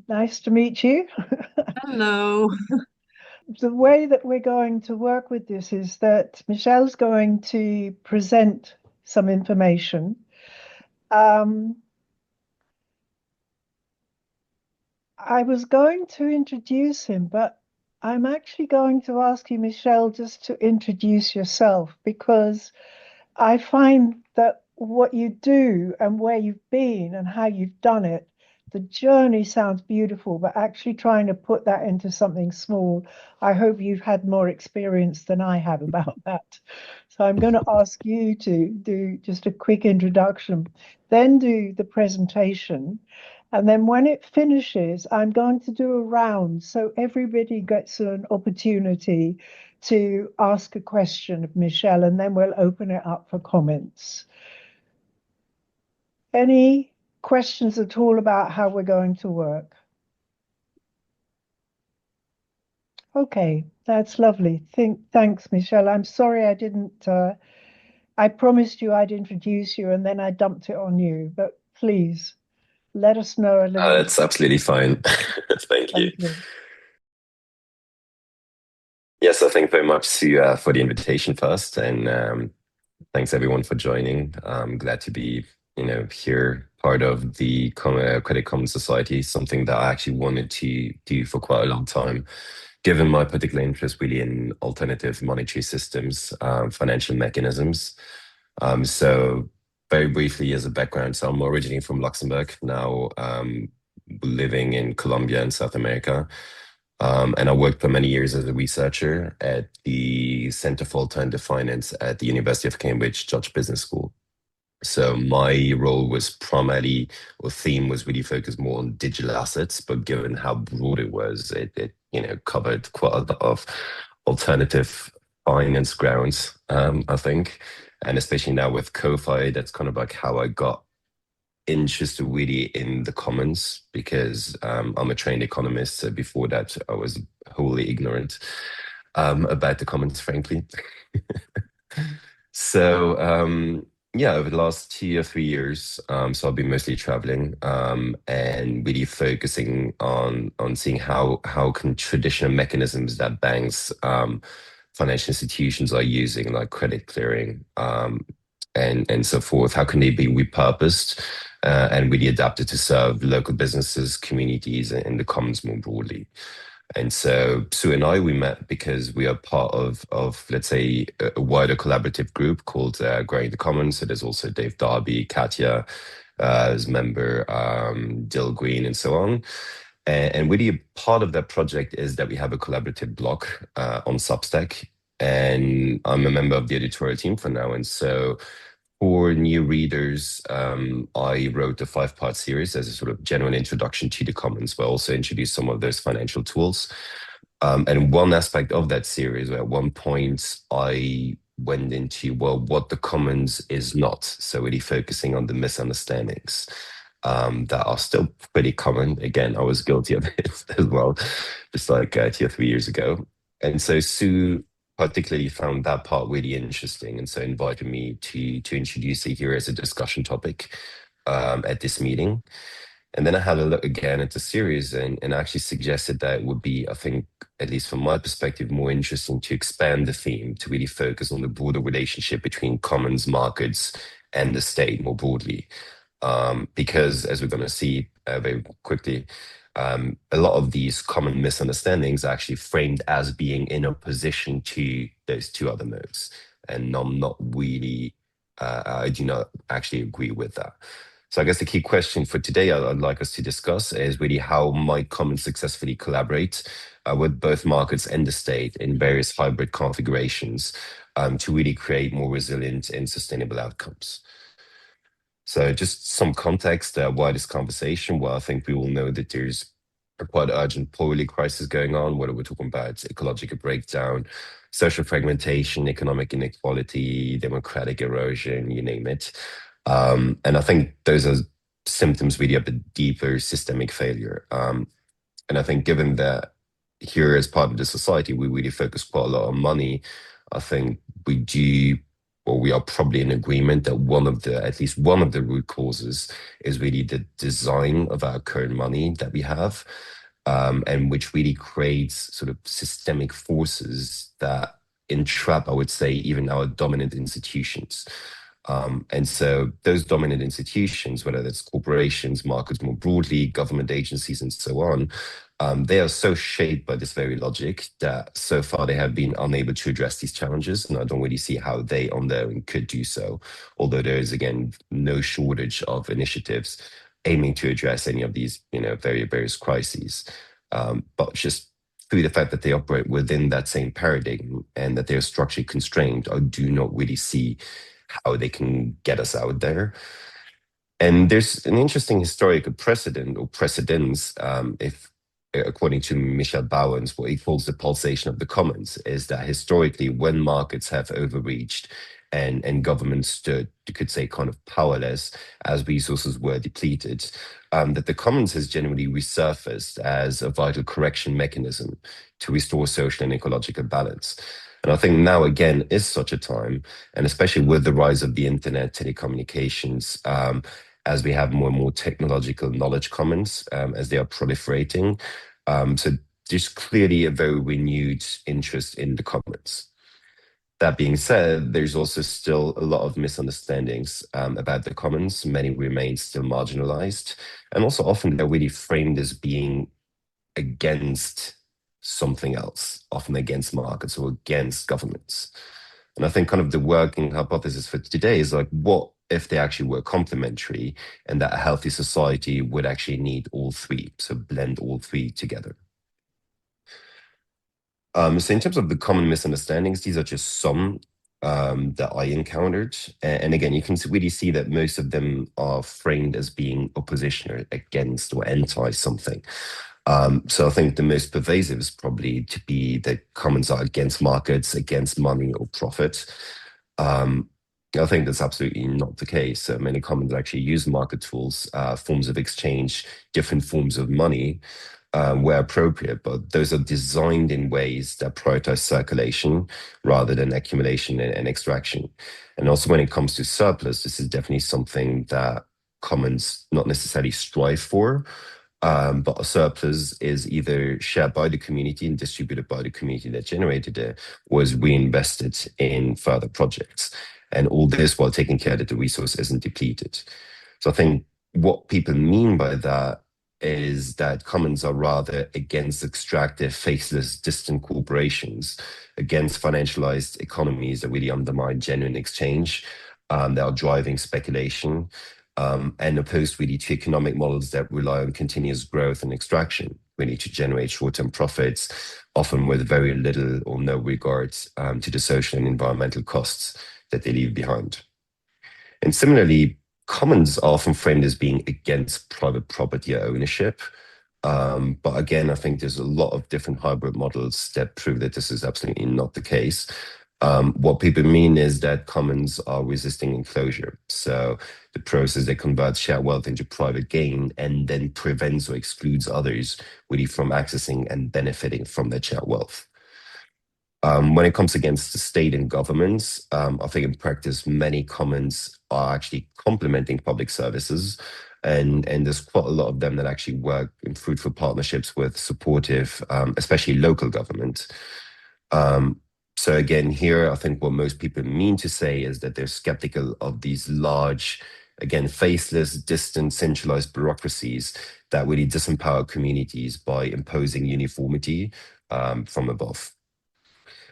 Nice to meet you. Hello. The way that we're going to work with this is that Michelle's going to present some information. Um, I was going to introduce him, but I'm actually going to ask you, Michelle, just to introduce yourself because I find that what you do and where you've been and how you've done it, the journey sounds beautiful, but actually trying to put that into something small, I hope you've had more experience than I have about that. So I'm going to ask you to do just a quick introduction, then do the presentation. And then when it finishes, I'm going to do a round so everybody gets an opportunity to ask a question of Michelle, and then we'll open it up for comments. Any questions at all about how we're going to work? Okay, that's lovely. Thanks, Michelle. I'm sorry I didn't. I promised you I'd introduce you, and then I dumped it on you. But please let us know a little bit. That's absolutely fine. Thank you. Thank you. Yes, I thank very much to for the invitation first, and thanks everyone for joining. I'm glad to be, here part of the Credit Commons Society, something that I actually wanted to do for quite a long time, given my particular interest really in alternative monetary systems, financial mechanisms. So very briefly as a background, so I'm originally from Luxembourg, now living in Colombia in South America. And I worked for many years as a researcher at the Center for Alternative Finance at the University of Cambridge Judge Business School. So my role was primarily, or theme was really focused more on digital assets, but given how broad it was, it covered quite a lot of alternative finance grounds, I think. And especially now with CoFi, that's kind of like how I got interested really in the commons because I'm a trained economist. So before that, I was wholly ignorant about the commons, frankly. So yeah, over the last 2 or 3 years, so I've been mostly traveling and really focusing on seeing how can traditional mechanisms that banks, financial institutions are using, like credit clearing, and so forth, how can they be repurposed and really adapted to serve local businesses, communities, and the commons more broadly. And so Sue and I, we met because we are part of let's say, a wider collaborative group called Growing the Commons. So there's also Dave Darby, Katya as member, Dill Green, and so on. And really a part of that project is that we have a collaborative blog on Substack. And I'm a member of the editorial team for now. And so for new readers, I wrote a 5-part series as a sort of general introduction to the commons, but also introduced some of those financial tools. And one aspect of that series, at one point, I went into, well, what the commons is not. So really focusing on the misunderstandings that are still pretty common. Again, I was guilty of it as well, just like 2 or 3 years ago. And so Sue particularly found that part really interesting, and so invited me to introduce it here as a discussion topic at this meeting. And then I had a look again at the series and actually suggested that it would be, I think, at least from my perspective, more interesting to expand the theme to really focus on the broader relationship between commons, markets, and the state more broadly. Because as we're going to see very quickly, a lot of these common misunderstandings are actually framed as being in opposition to those two other modes. And I'm not really, I do not actually agree with that. So I guess the key question for today I'd like us to discuss is really how might commons successfully collaborate with both markets and the state in various hybrid configurations to really create more resilient and sustainable outcomes. So just some context why this conversation. Well, I think we all know that there's a quite urgent poverty crisis going on, whether we're talking about ecological breakdown, social fragmentation, economic inequality, democratic erosion, you name it. And I think those are symptoms really of a deeper systemic failure. And I think given that here as part of the society, we really focus quite a lot on money, I think we do or we are probably in agreement that at least one of the root causes is really the design of our current money that we have, and which really creates sort of systemic forces that entrap, I would say, even our dominant institutions. And so those dominant institutions, whether that's corporations, markets more broadly, government agencies, and so on, they are so shaped by this very logic that so far they have been unable to address these challenges. And I don't really see how they on their own could do so, although there is, again, no shortage of initiatives aiming to address any of these, various crises. But just through the fact that they operate within that same paradigm and that they're structurally constrained, I do not really see how they can get us out there. And there's an interesting historical precedent or precedents, if according to Michel Bowens, what he calls the pulsation of the commons, is that historically, when markets have overreached and governments stood, you could say, kind of powerless as resources were depleted, that the commons has generally resurfaced as a vital correction mechanism to restore social and ecological balance. And I think now again is such a time, and especially with the rise of the internet, telecommunications, as we have more and more technological knowledge commons as they are proliferating. So there's clearly a very renewed interest in the commons. That being said, there's also still a lot of misunderstandings about the commons. Many remain still marginalized, and also often they're really framed as being against something else, often against markets or against governments. And I think kind of the working hypothesis for today is like, what if they actually were complementary and that a healthy society would actually need all three, so blend all three together? So in terms of the common misunderstandings, these are just some that I encountered. And again, you can really see that most of them are framed as being opposition or against or anti something. So I think the most pervasive is probably to be that commons are against markets, against money or profit. Um, I think that's absolutely not the case. Many commons actually use market tools, forms of exchange, different forms of money where appropriate, but those are designed in ways that prioritize circulation rather than accumulation and extraction. And also, when it comes to surplus, this is definitely something that commons not necessarily strive for, but a surplus is either shared by the community and distributed by the community that generated it, or is reinvested in further projects. And all this while taking care that the resource isn't depleted. So I think what people mean by that is that commons are rather against extractive, faceless, distant corporations, against financialized economies that really undermine genuine exchange, that are driving speculation, and opposed really to economic models that rely on continuous growth and extraction, really to generate short-term profits, often with very little or no regards to the social and environmental costs that they leave behind. And similarly, commons are often framed as being against private property ownership. But again, I think there's a lot of different hybrid models that prove that this is absolutely not the case. What people mean is that commons are resisting enclosure. So the process that converts shared wealth into private gain and then prevents or excludes others really from accessing and benefiting from that shared wealth. When it comes against the state and governments, I think in practice, many commons are actually complementing public services. And there's quite a lot of them that actually work in fruitful partnerships with supportive, especially local government. Um, so again, here, I think what most people mean to say is that they're skeptical of these large, again, faceless, distant, centralized bureaucracies that really disempower communities by imposing uniformity from above.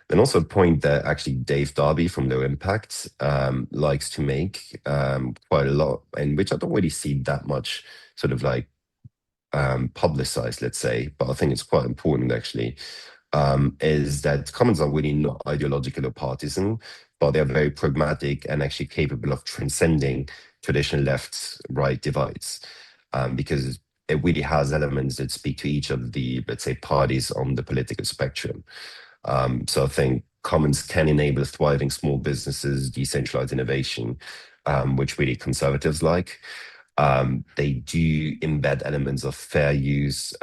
And also a point that actually Dave Darby from Low Impact likes to make quite a lot, and which I don't really see that much sort of like publicized, let's say, but I think it's quite important actually, is that commons are really not ideological or partisan, but they're very pragmatic and actually capable of transcending traditional left-right divides, because it really has elements that speak to each of the, let's say, parties on the political spectrum. So I think commons can enable thriving small businesses, decentralized innovation, which really conservatives like. They do embed elements of fair use,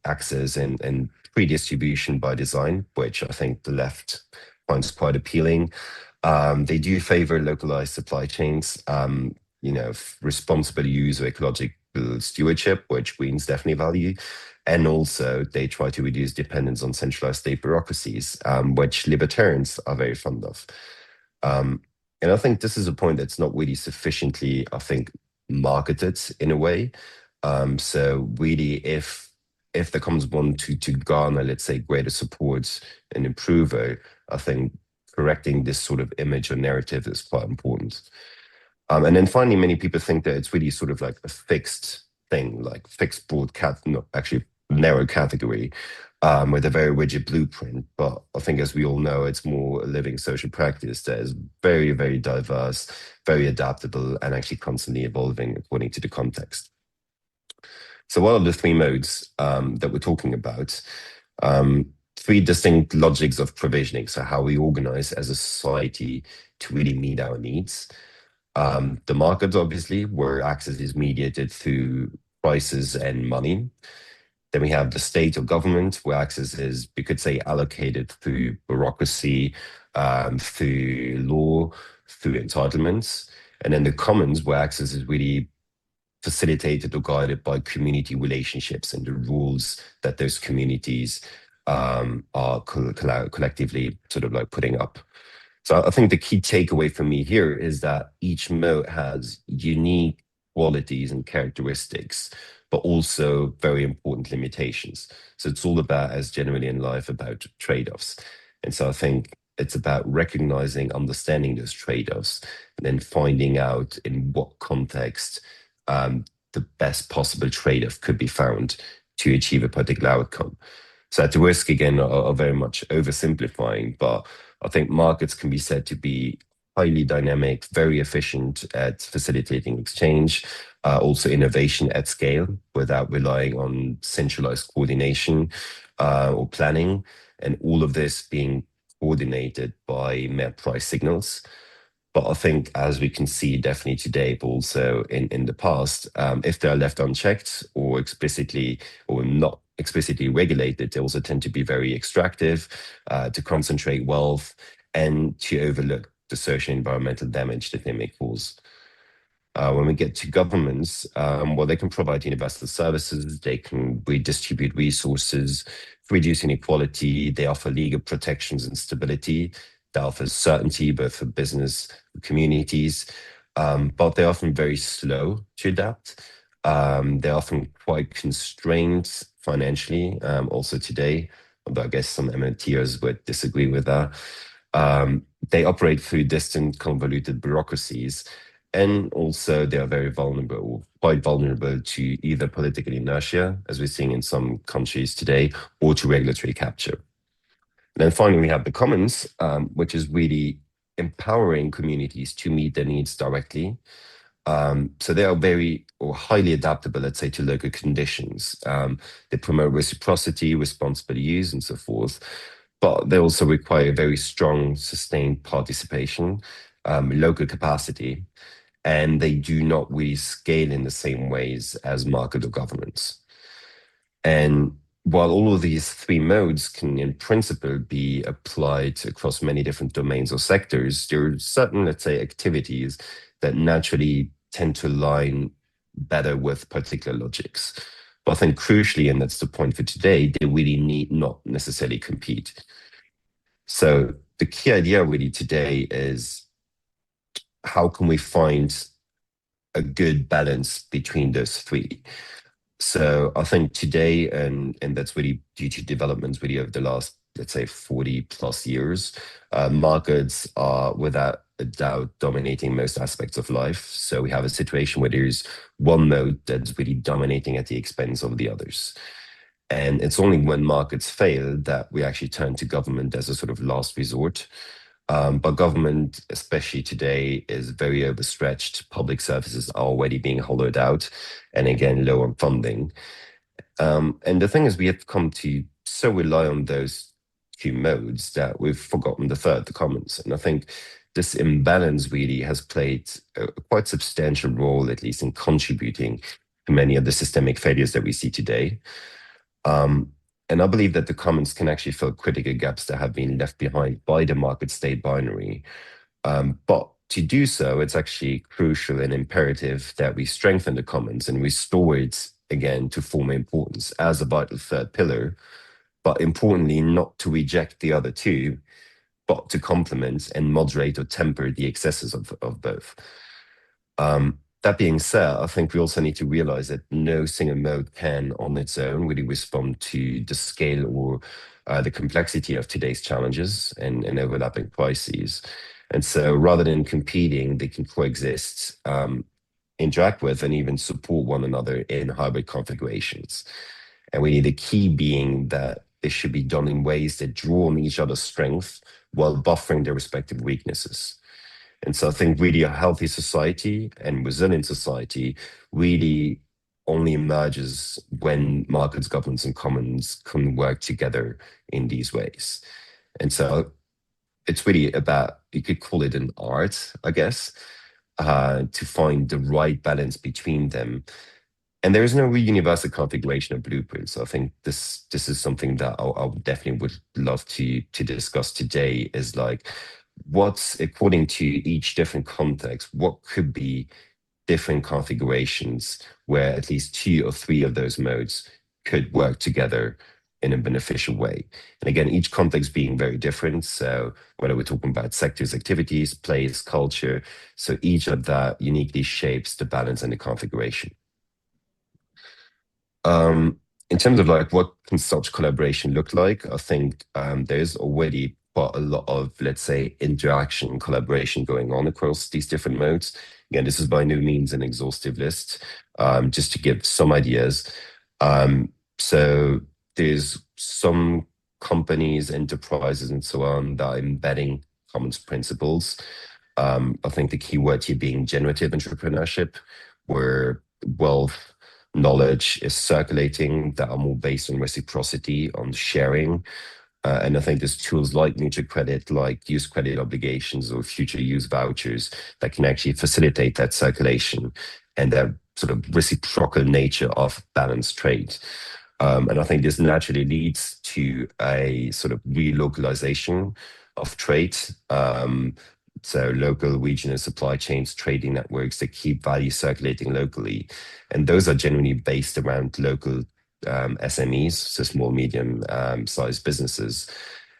access, and redistribution by design, which I think the left finds quite appealing. They do favor localized supply chains, responsible use of ecological stewardship, which Greens definitely value. And also, they try to reduce dependence on centralized state bureaucracies, which libertarians are very fond of. Um, and I think this is a point that's not really sufficiently, I think, marketed in a way. So really, if the Commons want to garner, let's say, greater support and improve it, I think correcting this sort of image or narrative is quite important. And then finally, many people think that it's really sort of like a fixed thing, like fixed broad no, actually narrow category, with a very rigid blueprint. But I think, as we all know, it's more a living social practice that is very, very diverse, very adaptable, and actually constantly evolving according to the context. So what are the three modes that we're talking about? Three distinct logics of provisioning. So how we organize as a society to really meet our needs. The markets, obviously, where access is mediated through prices and money. Then we have the state or government, where access is, you could say, allocated through bureaucracy, through law, through entitlements. And then the commons, where access is really facilitated or guided by community relationships and the rules that those communities are collectively sort of like putting up. So I think the key takeaway for me here is that each mode has unique qualities and characteristics, but also very important limitations. So it's all about, as generally in life, about trade-offs. And so I think it's about recognizing, understanding those trade-offs, and then finding out in what context the best possible trade-off could be found to achieve a particular outcome. So at the risk again of very much oversimplifying, but I think markets can be said to be highly dynamic, very efficient at facilitating exchange, also innovation at scale without relying on centralized coordination or planning, and all of this being coordinated by mere price signals. But I think, as we can see definitely today, but also in the past, if they're left unchecked or explicitly or not explicitly regulated, they also tend to be very extractive, to concentrate wealth, and to overlook the social and environmental damage that they may cause. When we get to governments, well, they can provide universal services, they can redistribute resources, reduce inequality, they offer legal protections and stability, they offer certainty both for business and communities, but they're often very slow to adapt. They're often quite constrained financially, also today, although I guess some MMTers would disagree with that. They operate through distant, convoluted bureaucracies, and also they are very vulnerable, quite vulnerable to either political inertia, as we're seeing in some countries today, or to regulatory capture. And then finally, we have the commons, which is really empowering communities to meet their needs directly. So they are very or highly adaptable, let's say, to local conditions. They promote reciprocity, responsible use, and so forth. But they also require very strong, sustained participation, local capacity, and they do not really scale in the same ways as market or governments. And while all of these three modes can, in principle, be applied across many different domains or sectors, there are certain, let's say, activities that naturally tend to align better with particular logics. But I think crucially, and that's the point for today, they really need not necessarily compete. So the key idea really today is how can we find a good balance between those three? So I think today, and that's really due to developments really over the last, let's say, 40 plus years, markets are without a doubt dominating most aspects of life. So we have a situation where there's one mode that's really dominating at the expense of the others. And it's only when markets fail that we actually turn to government as a sort of last resort. But government, especially today, is very overstretched. Public services are already being hollowed out, and again, low on funding. And the thing is, we have come to so rely on those two modes that we've forgotten the third, the commons. And I think this imbalance really has played a quite substantial role, at least in contributing to many of the systemic failures that we see today. And I believe that the commons can actually fill critical gaps that have been left behind by the market state binary. But to do so, it's actually crucial and imperative that we strengthen the commons and restore it again to former importance as a vital third pillar, but importantly, not to reject the other two, but to complement and moderate or temper the excesses of both. That being said, I think we also need to realize that no single mode can, on its own, really respond to the scale or the complexity of today's challenges and overlapping crises. And so, rather than competing, they can coexist, interact with, and even support one another in hybrid configurations. And we need the key being that it should be done in ways that draw on each other's strength while buffering their respective weaknesses. And so I think really a healthy society and resilient society really only emerges when markets, governments, and commons can work together in these ways. And so it's really about, you could call it an art, I guess, to find the right balance between them. And there is no universal configuration of blueprints. So I think this is something that I definitely would love to discuss today. Is like, what's according to each different context, what could be different configurations where at least two or three of those modes could work together in a beneficial way. And again, each context being very different. So whether we're talking about sectors, activities, place, culture, so each of that uniquely shapes the balance and the configuration. Um, in terms of like what can such collaboration look like, I think there's already quite a lot of, let's say, interaction and collaboration going on across these different modes. Again, this is by no means an exhaustive list, just to give some ideas. So there's some companies, enterprises, and so on that are embedding commons principles. I think the key word here being generative entrepreneurship, where wealth, knowledge is circulating that are more based on reciprocity, on sharing. And I think there's tools like mutual credit, like use credit obligations or future use vouchers that can actually facilitate that circulation and that sort of reciprocal nature of balanced trade. And I think this naturally leads to a sort of relocalization of trade. So local, regional supply chains, trading networks that keep value circulating locally. And those are generally based around local SMEs, so small, medium sized businesses.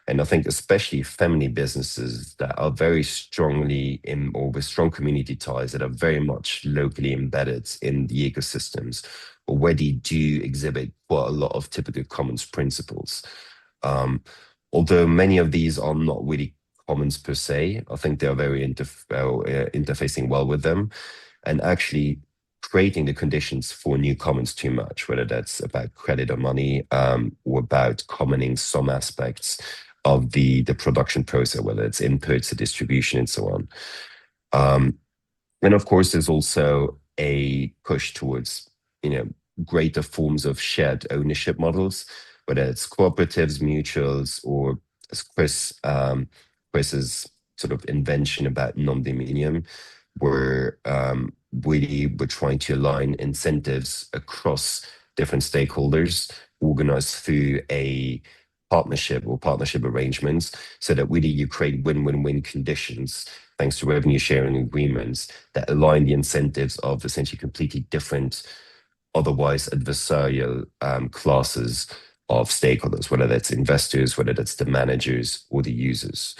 And I think especially family businesses that are very strongly in or with strong community ties that are very much locally embedded in the ecosystems already do exhibit quite a lot of typical commons principles. Um, Although many of these are not really commons per se, I think they are very interfacing well with them and actually creating the conditions for new commons too much, whether that's about credit or money, or about commoning some aspects of the production process, whether it's inputs or distribution and so on. Um, and of course, there's also a push towards, you know, greater forms of shared ownership models, whether it's cooperatives, mutuals, or as Chris's sort of invention about non-dominium, where really we're trying to align incentives across different stakeholders, organized through a partnership or partnership arrangements, so that really you create win-win-win conditions thanks to revenue sharing agreements that align the incentives of essentially completely different, otherwise adversarial classes of stakeholders, whether that's investors, whether that's the managers or the users.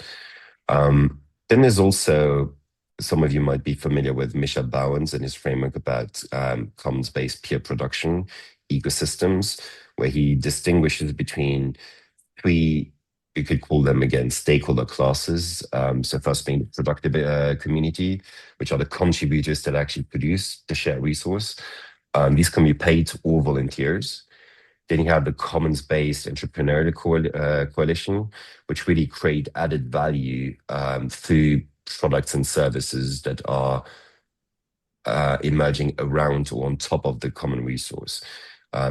Then there's also, some of you might be familiar with Michel and his framework about commons-based peer production ecosystems, where he distinguishes between three, you could call them again stakeholder classes. So first being the productive community, which are the contributors that actually produce the shared resource. These can be paid or volunteers. Then you have the commons-based entrepreneurial coalition, which really create added value through products and services that are emerging around or on top of the common resource,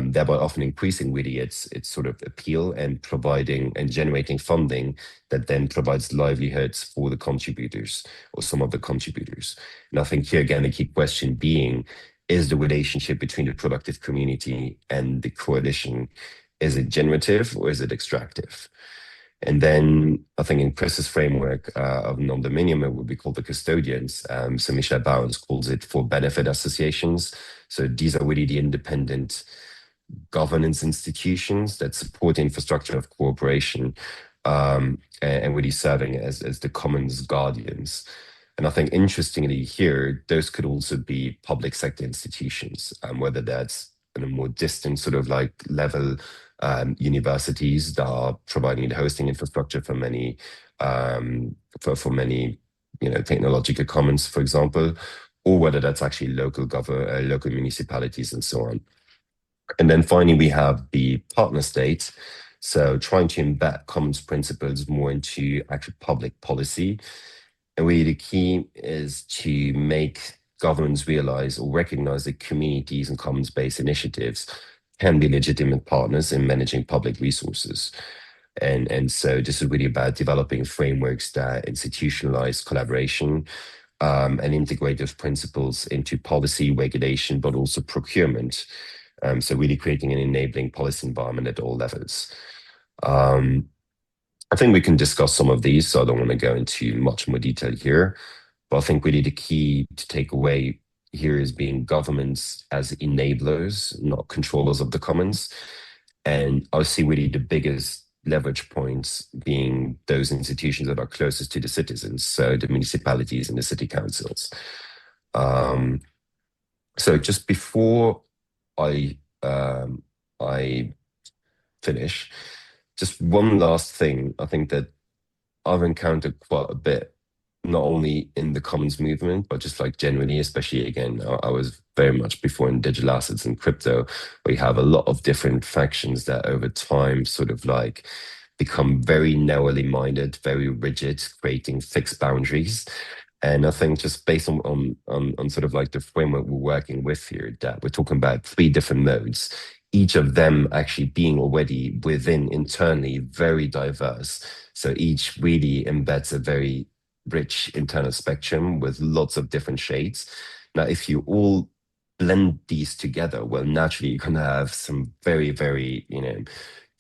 thereby often increasing really its sort of appeal and providing and generating funding that then provides livelihoods for the contributors or some of the contributors. And I think here again, the key question being, is the relationship between the productive community and the coalition, is it generative or is it extractive? And then I think in Chris's framework of non-dominion, it would be called the custodians. So Michel Bowens calls it for benefit associations. So these are really the independent governance institutions that support the infrastructure of cooperation, and really serving as the commons guardians. And I think interestingly here, those could also be public sector institutions, whether that's in a more distant sort of like level, universities that are providing the hosting infrastructure for many, for many, technological commons, for example, or whether that's actually local municipalities and so on. And then finally, we have the partner state. So trying to embed commons principles more into actual public policy. And really the key is to make governments realize or recognize that communities and commons-based initiatives can be legitimate partners in managing public resources. And so this is really about developing frameworks that institutionalize collaboration, and integrate those principles into policy, regulation, but also procurement. So really creating an enabling policy environment at all levels. Um, I think we can discuss some of these, so I don't want to go into much more detail here. But I think really the key to take away here is being governments as enablers, not controllers of the commons. And I see really the biggest leverage points being those institutions that are closest to the citizens, so the municipalities and the city councils. Um, so just before I finish, just one last thing. I think that I've encountered quite a bit, not only in the commons movement, but just like generally, especially again, I was very much before in digital assets and crypto, where you have a lot of different factions that over time sort of like become very narrowly minded, very rigid, creating fixed boundaries. And I think just based on sort of like the framework we're working with here, that we're talking about three different modes, each of them actually being already within internally very diverse. So each really embeds a very rich internal spectrum with lots of different shades. Now, if you all blend these together, well, naturally you're gonna have some very, very,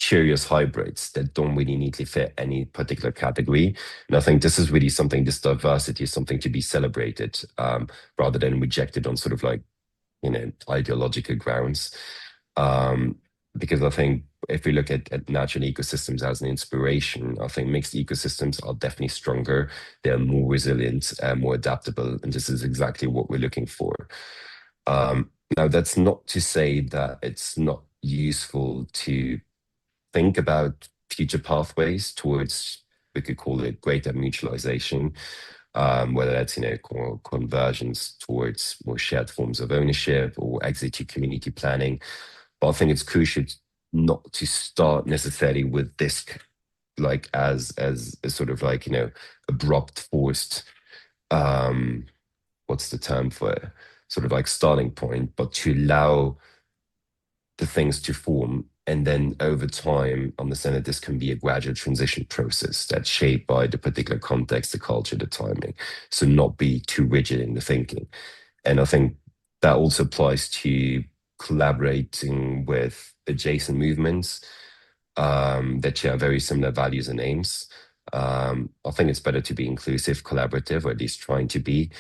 curious hybrids that don't really neatly fit any particular category. And I think this is really something, this diversity is something to be celebrated, rather than rejected on sort of like, ideological grounds. Um, because I think if we look at natural ecosystems as an inspiration, I think mixed ecosystems are definitely stronger. They're more resilient and more adaptable. And this is exactly what we're looking for. Now, that's not to say that it's not useful to think about future pathways towards, we could call it greater mutualization, whether that's, conversions towards more shared forms of ownership or exit to community planning. But I think it's crucial not to start necessarily with this like as a sort of like, abrupt, forced, um, what's the term for it? Sort of like starting point, but to allow the things to form. And then over time, understand that this can be a gradual transition process that's shaped by the particular context, the culture, the timing. So not be too rigid in the thinking. And I think that also applies to collaborating with adjacent movements, that share very similar values and aims. I think it's better to be inclusive, collaborative, or at least trying to be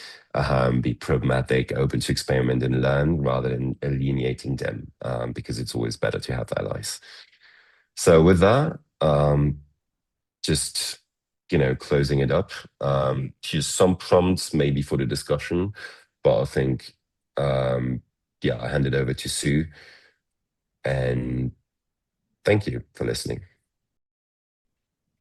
pragmatic, open to experiment and learn rather than alienating them, because it's always better to have allies. So with that, just closing it up. Here's some prompts maybe for the discussion, but I think yeah, I hand it over to Sue, and thank you for listening.